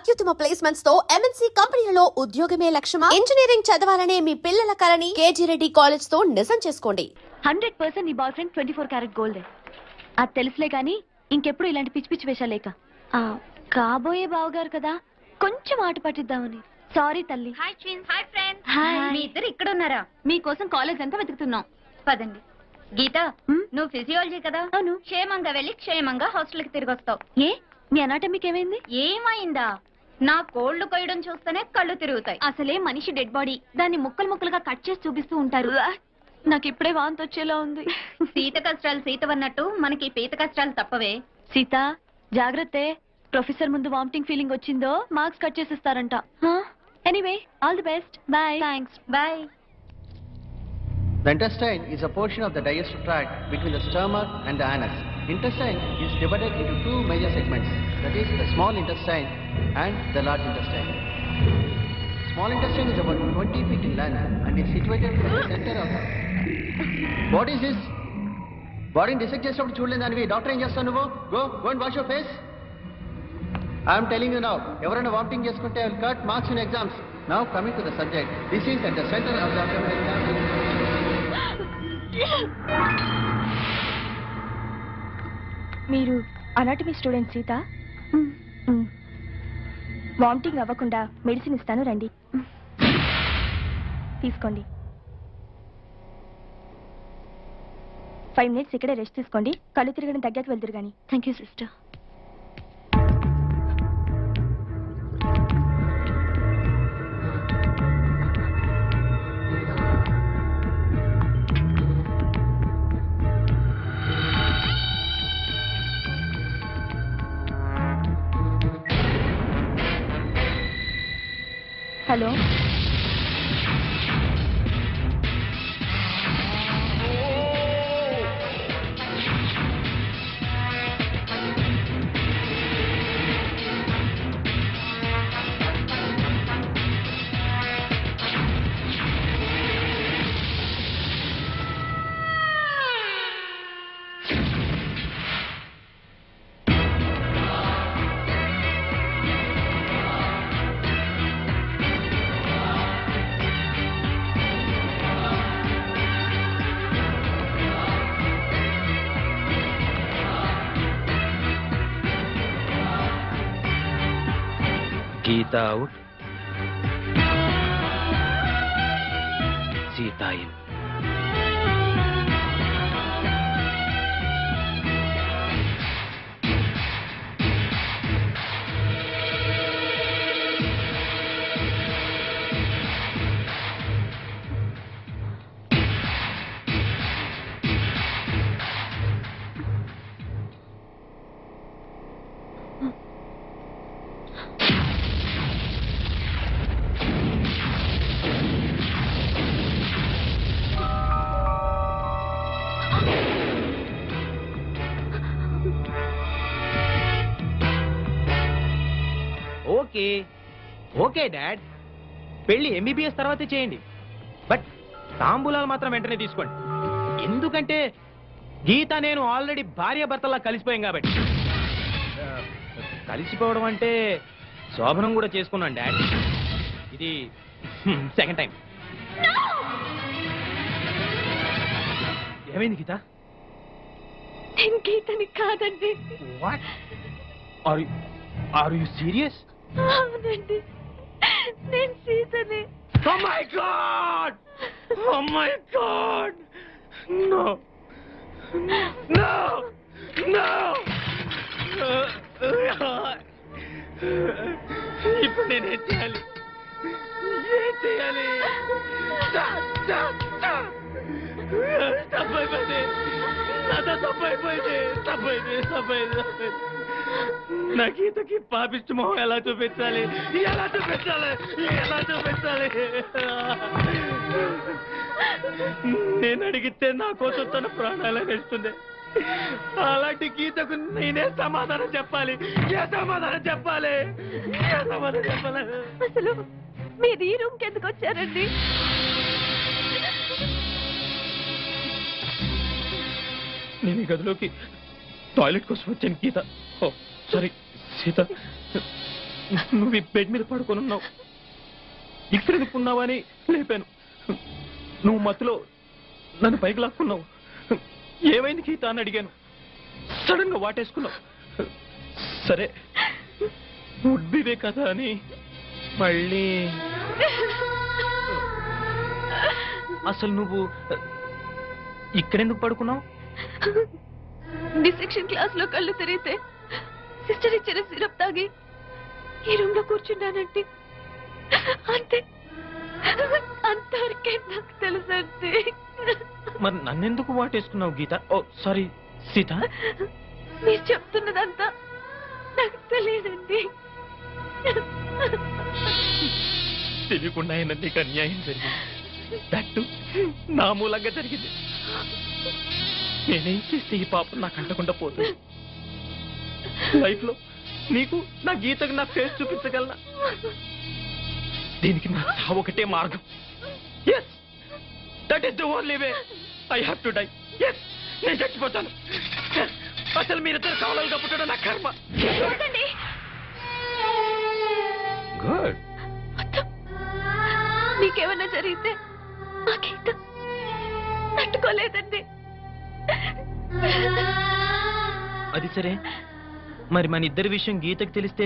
అత్యుత్తమ ప్లేస్మెంట్స్ తో ఎంఎన్సీ కంపెనీలలో ఉద్యోగమే లక్ష్యమా? ఇంజనీరింగ్ చదవాలనే మీ పిల్లల కలని కేజీ రెడ్డి కాలేజ్ తో నిజం చేసుకోండి. 100% నీ బాయ్ ఫ్రెండ్ 24 క్యారెట్ గోల్డ్. అది తెలుసులే గానీ ఇంకెప్పుడు ఇలాంటి పిచ్చి పిచ్చి వేషాలేక. కాబోయే బావగారు కదా, కొంచెం ఆట పట్టిద్దామని. సారీ తల్లి. Hi twins. Hi friends. Hi. మీ ఇద్దరు ఇక్కడ ఉన్నారా? మీకోసం కాలేజ్ అంతా వెతుకుతున్నాం. పదండి. గీత, నువ్వు ఫిజియాలజీ కదా? అవును. క్షేమంగా వెళ్ళి క్షేమంగా హాస్టల్ కి తిరిగి వస్తావు. ఏ మీ అనాటమీకి ఏమైంది? ఏమైందా? నా కోళ్లు కొయ్యడం చూస్తేనే కళ్ళు తిరుగుతాయి. అసలే మనిషి డెడ్ బాడీ, దాన్ని ముక్కలు ముక్కలుగా కట్ చేసి చూపిస్తూ ఉంటారు. నాకు ఇప్పుడే వాంతి వచ్చేలా ఉంది. సీత కష్టాలు సీతవన్నట్టు మనకి పీత కష్టాలు తప్పవే. సీత జాగ్రత్తే, ప్రొఫెసర్ ముందు వామిటింగ్ ఫీలింగ్ వచ్చిందో మార్క్స్ కట్ చేసిస్తారంట. Anyway, all the best. Bye. Thanks. Bye. The intestine is a portion of the digestive tract between the stomach and the anus. Intestine is divided into two major segments, that is the small intestine and the large intestine. Small intestine is about 20 feet in length and is situated in the center of the... What is this? Body dissect చేసినప్పుడు చూడలేదు దానివి. Doctor ఏం చేస్తావు నువ్వు? Go and wash your face. I am telling you now, ఎవరైనా vomiting చేసుకుంటే I will cut marks in exams. Now coming to the subject, this is at the center of the abdominal cavity. మీరు anatomy student Sita? Vomiting అవ్వకుండా medicine ఇస్తాను, రండి తీసుకోండి. 5 minutes ఇక్కడే rest తీసుకోండి, కళ్ళు తిరగడం తగ్గాక వెళ్తురు కానీ. Thank you sister. Hello, Geeta out. Sita in. Okay dad, పెళ్లి ఎంబీబీఎస్ తర్వాతే చేయండి, బట్ తాంబూలాలు మాత్రం వెంటనే తీసుకోండి. ఎందుకంటే గీత నేను ఆల్రెడీ భార్యాభర్తలా కలిసిపోయాం కాబట్టి. కలిసిపోవడం అంటే శోభనం కూడా చేసుకున్నాను డాడ్, ఇది సెకండ్ టైం. ఏమైంది గీత? నేను గీతని కాదండి. What are you serious? అవునండి, నేను సీతని. Oh my God! Oh my God! No! No! No! ఇప్పుడు నేనేం చేయాలి? ఏం చేయాలి? తప్పైపోయింది, నాతో తప్పైపోయింది. నా గీతకి పాపిష్టి మొహం ఎలా చూపించాలి? నేను అడిగితే నా కోసం తన ప్రాణాలే వేస్తుంది. అలాంటి గీతకు నేనే సమాధానం చెప్పాలి? అసలు మీరు ఈ రూమ్కి ఎందుకు వచ్చారండి? నేను ఈ గదిలోకి టాయిలెట్ కోసం వచ్చాను గీత. సారీ సీత, నువ్వు ఈ బెడ్ మీద పడుకొని ఉన్నావు. ఇక్కడ ఎందుకున్నావని లేపాను. నువ్వు మత్తులో నన్ను పైకి లాక్కున్నావు. ఏమైంది గీత అని అడిగాను. సడన్ గా వాటేసుకున్నావు. సరే ఉడ్బిదే కదా అని మళ్ళీ అసలు నువ్వు ఇక్కడెందుకు పడుకున్నావు? డిసెక్షన్ క్లాస్ లో కళ్ళు తిరిగితే సిస్టర్ ఇచ్చిన సిరప్ తాగి ఈ రూమ్ లో కూర్చున్నానంటే అంతే, అంతవరకే నాకు తెలుసండి. మరి నన్నెందుకు వాటేసుకున్నావు గీత? ఓ సారీ సీత. మీరు చెప్తున్నదంతా నాకు తెలియదండి. తెలియకుండా అయినా నీకు అన్యాయం జరిగింది. దట్టు నా మూలంగా జరిగింది. నేనేం చేస్తే ఈ పాపం నాకు అంటకుండా పోతుంది. లైఫ్ లో నీకు నా గీతకు నా ఫేస్ చూపించగలనా? దీనికి నా చావు ఒకటే మార్గం. Yes, that is the only way. I have to die. Yes, నేను చచ్చిపోతాను. Yes, అసలు మీరిద్దరు కావాలని పుట్టడం నా కర్మ. గుడ్. మీకేమన్నా జరిగితే ఆ గీత తట్టుకోలేదండి. అది సరే, మరి మన ఇద్దరి విషయం గీతకు తెలిస్తే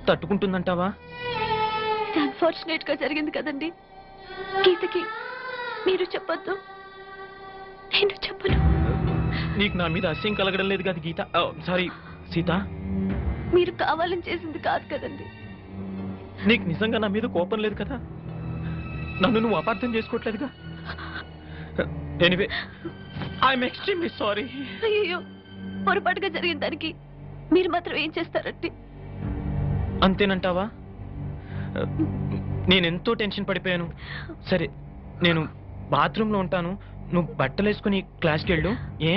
తట్టుకుంటుందంటావా? అన్ఫార్చునేట్ గా జరిగింది కదండి. గీతకి మీరు చెప్పొద్దు, నేను చెప్పను. నీకు నా మీద అసహ్యం కలగడం లేదు కదా గీత? సారీ సీత. మీరు కావాలని చేసింది కాదు కదండి. నీకు నిజంగా నా మీద కోపం లేదు కదా? నన్ను నువ్వు అపార్థం చేసుకోవట్లేదుగా? Anyway, I am extremely sorry. అయ్యో, పొరపాటుగా జరిగిన దానికి మీరు మాత్రం ఏం చేస్తారండి? అంతేనంటావా? నేనెంతో టెన్షన్ పడిపోయాను. సరే, నేను బాత్రూంలో ఉంటాను. నువ్వు బట్టలు వేసుకుని క్లాస్కి వెళ్ళు. ఏ?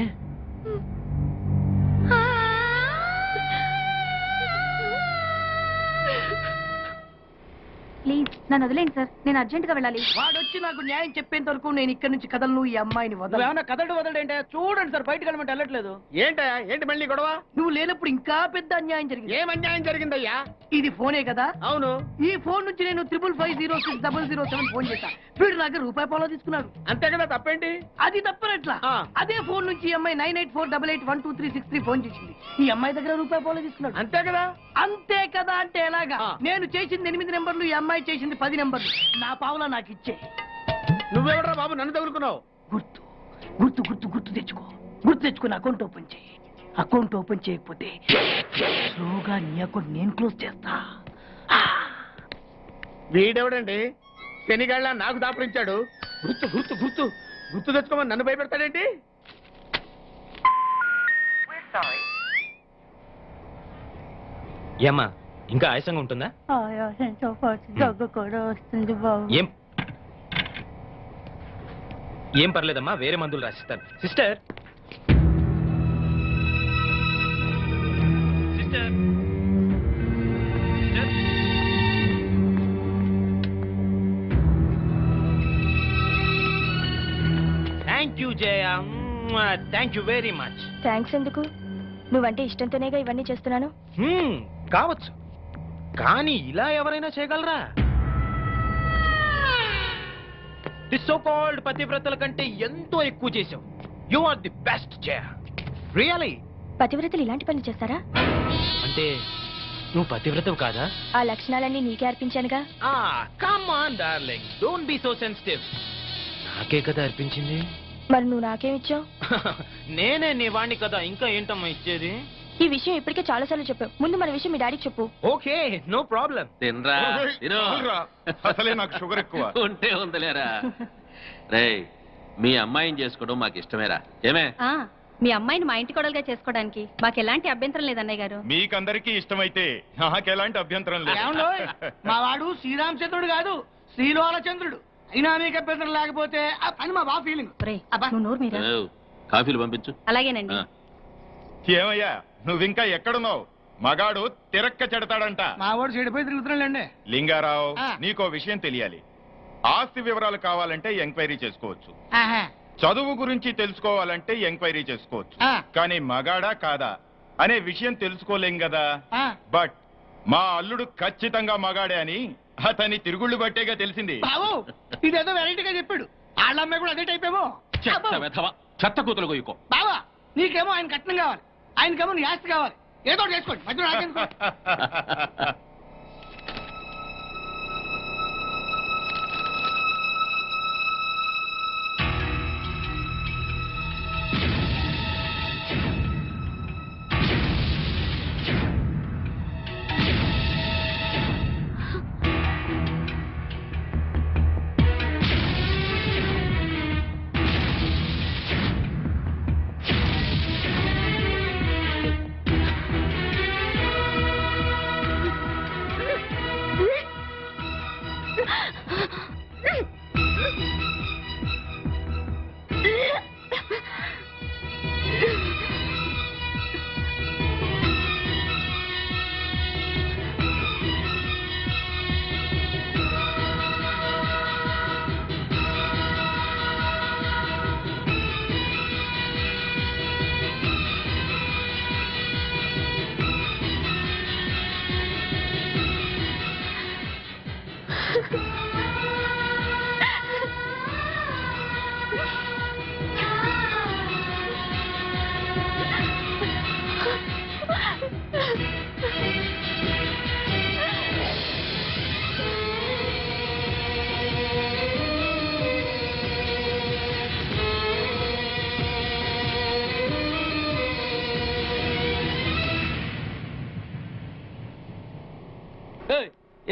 ప్లీజ్ నన్ను వదిలేండి సార్, నేను అర్జెంట్ గా వెళ్ళాలి. వాడొచ్చి నాకు న్యాయం చెప్పేంత వరకు నేను ఇక్కడి నుంచి కదలను. ఈ అమ్మాయిని వదలను. ఏమన్నా కదలడు వదలడేంటే? చూడండి సార్, బయటకు వెళ్ళమంటే వెళ్ళట్లేదు. ఏంటయ్యా, ఏంటి మళ్ళీ గొడవ? నువ్వు లేనప్పుడు ఇంకా పెద్ద అన్యాయం జరిగింది. ఏం అన్యాయం జరిగిందయ్యా? ఇది ఫోనే కదా? అవును. ఈ ఫోన్ నుంచి నేను 555060007 ఫోన్ చేశా. వీడు నాకు ₹1 తీసుకున్నాడు. అంతే కదా, తప్పేంటి? అది తప్పనట్లా. ఆ. అదే ఫోన్ నుంచి ఈ అమ్మాయి 9848812363 ఫోన్ చేసింది. ఈ అమ్మాయి దగ్గర ₹1 తీసుకున్నాడు. అంతే కదా. అంతే కదా అంటే ఎలాగా? ఆ. నేను చేసింది 8 నెంబర్లు, ఈ అమ్మాయి చేసింది 10 నెంబర్లు. నా పావులా నాకు ఇచ్చే. నువ్వెవడరా బాబు నన్ను తగులుకున్నావు? గుర్తు గుర్తు గుర్తు గుర్తు తెచ్చుకో. గుర్తు తెచ్చుకుని అకౌంట్ ఓపెన్ చేయి. అకౌంట్ ఓపెన్ చేయకపోతే స్లోగా నీ అకౌంట్ నేను క్లోజ్ చేస్తా. వీడెవడండి శనిగాళ్ళ నాకు దాపరించాడు? గుర్తు గుర్తు గుర్తు గుర్తు తెచ్చుకోమని నన్ను భయపెడతాడేంటి? ఏమ్మా, ఇంకా ఆయాసంగా ఉంటుందా? ఆయాసంతో పాటు దగ్గు కూడా వస్తుంది బాబు. ఏం పర్లేదమ్మా, వేరే మందులు రాసిస్తాను. Sister, sister, thank you Jaya, thank you very much. Thanks ఎందుకు? నువ్వంటే ఇష్టంతోనేగా ఇవన్నీ చేస్తున్నాను. కావచ్చు, కానీ ఇలా ఎవరైనా చేయగలరా? ది సో కాల్డ్ పతివ్రతల కంటే ఎంతో ఎక్కువ చేశావు. You are the best Jaya, really. పతివ్రతలు ఇలాంటి పనులు చేస్తారా? అంటే నువ్వు పతివ్రతవు కాదా? ఆ లక్షణాలన్నీ నీకే అర్పించానుగా. Come on darling, don't be so sensitive. నాకే కదా అర్పించింది. మరి నువ్వు నాకేమిచ్చావు? నేనే నీ వాణ్ణి కదా, ఇంకా ఏంటమ్మా ఇచ్చేది? ఈ విషయం ఇప్పటికే చాలా సార్లు చెప్పావు. ముందు మన విషయం మీ డాడీకి చెప్పు. Okay, no problem. తినరా తిను. అసలే నాకు షుగర్ ఎక్కువ. ఉంటే ఉందలేరా. రేయ్, మీ అమ్మాయిని చేసుకోవడం మాకు ఇష్టమేరా. ఏమే? మీ అమ్మాయిని మా ఇంటి కోడలుగా చేసుకోవడానికి మాకు ఎలాంటి అభ్యంతరం లేదు అన్నయ్య గారు. మీకందరికీ ఇష్టమైతే నాకెలాంటి అభ్యంతరం లేదు. ఏమండోయ్, మా వాడు శ్రీరామచంద్రుడు కాదు, శ్రీలోలచంద్రుడు. అయినా మీకు అభ్యంతరం లేకపోతే అని మా బా ఫీలింగ్. నువ్వు నోరు మీరా? ఏవ్, కాఫీలు పంపించు. అలాగేనండి. ఆ. ఏమయ్యా, నువ్వింకా ఎక్కడున్నావు? మగాడు తిరక్క చెడతాడంట. మా వాడు చెడిపోయి తిరుగుతున్నాడండి. లింగారావు, ఆ. నీకో విషయం తెలియాలి. ఆస్తి వివరాలు కావాలంటే ఎంక్వైరీ చేసుకోవచ్చు. ఆహా. చదువు గురించి తెలుసుకోవాలంటే ఎంక్వైరీ చేసుకోవచ్చు. ఆ. కానీ మగాడా కాదా అనే విషయం తెలుసుకోలేం కదా. ఆ. బట్ మా అల్లుడు ఖచ్చితంగా మగాడే అని అతని తిరుగుళ్ళు బట్టేగా తెలిసింది. బావు ఇదేదో వెరైటీగా చెప్పాడు. వాళ్ళ అమ్మాయి కూడా అదే టైప్ ఏమో. చెత్త వెధవ, చెత్త కూతురు గొయ్యుకో. బావా నీకేమో ఆయన కట్నం కావాలి, ఆయనకేమో నీ ఆస్తి కావాలి. ఏదో ఒకటి చేసుకోండి, మధ్యలో నాకెందుకు?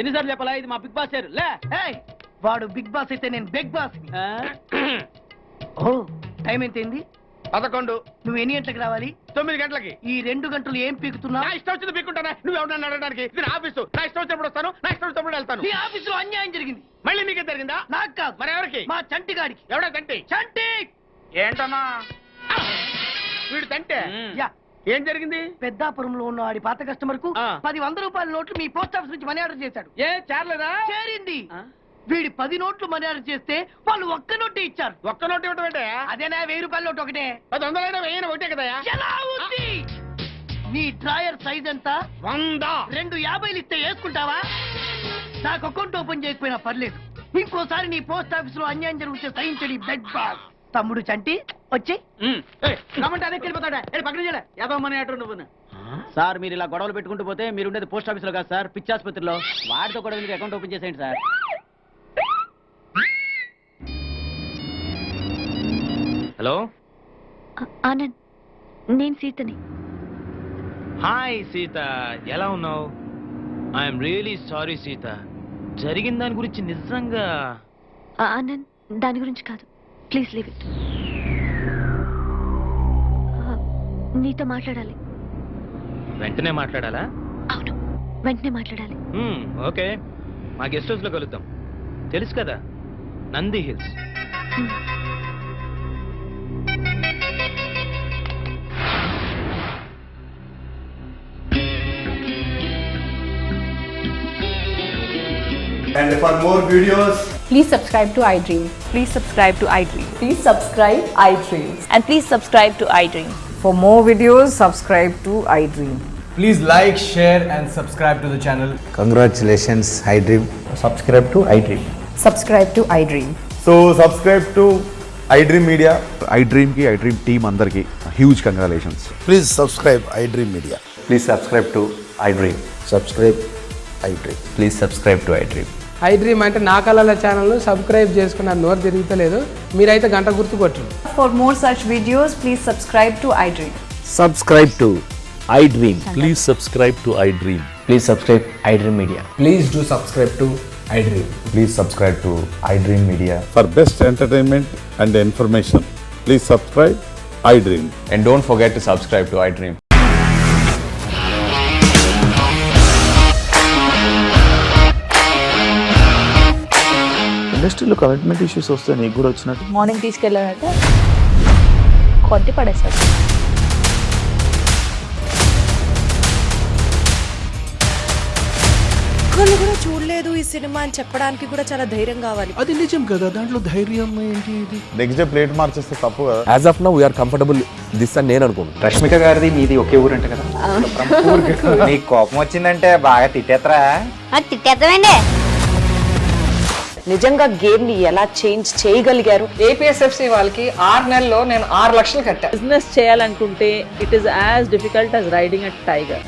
ఎన్నిసార్లు చెప్పాలా, ఇది మా బిగ్ బాస్ సార్. లే ఏయ్, వాడు బిగ్ బాస్ అయితే నేను బిగ్ బాస్. ఓ టైం ఎంతైంది? 11. నువ్వు ఎన్ని గంటలకు రావాలి? 9 గంటలకి. ఈ 2 గంటలు ఏం పీకుతున్నావు? నా ఇష్టం వచ్చింది పీక్కుంటానా? నువ్వు ఎవరన్నా అడగడానికి? ఇది నా ఆఫీసు. నా ఇష్టం వచ్చినప్పుడు వస్తాను, నా ఇష్టం వచ్చినప్పుడు వెళ్తాను. నీ ఆఫీసులో అన్యాయం జరిగింది. మళ్ళీ నీకే జరిగిందా? నాకు కాదు, మరి ఎవరికి? మా చంటి గాడికి. ఎవడా తంటి? చంటి ఏంటన్నా వీడు తంటే? యా, ఏం జరిగింది? పెద్దాపురంలో ఉన్న వాడి పాత కస్టమర్ కు ఆ. 10 రూపాయల నోట్లు మీ పోస్ట్ ఆఫీస్ నుంచి మనీ ఆర్డర్ చేశాడు. ఏ చేరలేదా? చేరింది. వీడి 10 నోట్లు మనీ ఆర్డర్ చేస్తే వాళ్ళు ఒక్క నోటే ఇచ్చారు. ఒక్క నోటు ఇవ్వటం ఏంటే? అదేనా 1000 రూపాయల నోటు ఒకటే. 100 వెయ్యి ఒకటే కదా? ఎలా ఉంది? నీ డ్రాయర్ సైజ్ ఎంత? 100. 2 50 ఇస్తే వేసుకుంటావా? నాకు అకౌంట్ ఓపెన్ చేయకపోయినా పర్లేదు. ఇంకోసారి నీ పోస్ట్ ఆఫీస్ లో అన్యాయం జరిగితే సహించడి బెడ్ బాస్. తమ్ముడు చంటి వచ్చి రమ్మంటే అదే వెళ్ళిపోతాడా? పక్కన చేయలే యాదవ మనీ ఆటో నువ్వు. సార్ మీరు ఇలా గొడవలు పెట్టుకుంటూ పోతే మీరు ఉండేది పోస్ట్ ఆఫీస్ లో కాదు సార్, పిచ్చి ఆసుపత్రిలో. వాడితో కూడా మీకు అకౌంట్ ఓపెన్ చేసేయండి సార్. హలో ఆనంద్, నేను సీతని. హాయ్ సీత, ఎలా ఉన్నావు? ఐఎమ్ రియలీ సారీ సీత, జరిగిన దాని గురించి నిజంగా. ఆనంద్, దాని గురించి కాదు, ప్లీజ్ లీవ్ ఇట్. నీతో మాట్లాడాలి. వెంటనే మాట్లాడాలా? అవును, వెంటనే మాట్లాడాలి. ఓకే, మా గెస్ట్ హౌస్ లో కలుద్దాం. తెలుసు కదా, Nandi hills. And for more videos, please subscribe to iDream. Please subscribe to iDream. Please subscribe iDream. And please subscribe to iDream. For more videos, subscribe to iDream. please like, share and subscribe to the channel. Congratulations, iDream. Subscribe to iDream. Subscribe to iDream. So subscribe to iDream Media. iDream ki iDream team andarki huge congratulations. Please subscribe iDream Media. Please subscribe to iDream. Subscribe iDream. Please subscribe to iDream. iDream అంటే నా కళల channel subscribe చేసుకున్న నోరు తిరుగుతలేదు. మీరైతే గంట గుర్తు కొట్టండి. For more such videos, please subscribe to iDream. Subscribe to iDream. Please subscribe to iDream. Please subscribe iDream Media. Please do subscribe to iDream. Please subscribe to iDream Media. For best entertainment and information, please subscribe iDream. And don't forget to subscribe to iDream. ఇండస్ట్రీలో commitment issues వస్తే నీకు కూడా వచ్చినట్టు. Morning తీసుకెళ్ళానంటే కొద్ది పడేస్తాడు. ఒక్కళ్ళు కూడా చూడలేదు ఈ సినిమా అని చెప్పడానికి కూడా చాలా ధైర్యం కావాలి. అది నిజం కదా, దాంట్లో ధైర్యం ఏంటి? నెక్స్ట్ డే ప్లేట్ మార్చేస్తే తప్పు కదా. As of now we are comfortable this అని నేను అనుకుంటున్నాను. రష్మిక గారిది మీది ఒకే ఊరంట కదా? నీకు కోపం వచ్చిందంటే బాగా తిట్టేత్తరా? తిట్టేద్దామండి. నిజంగా గేమ్ ని ఎలా చేంజ్ చేయగలిగారు? ఏపీఎస్ఎఫ్సి వాళ్ళకి 6 నెలల్లో నేను 6 లక్షలు కట్టా. బిజినెస్ చేయాలనుకుంటే it is as difficult as riding a tiger.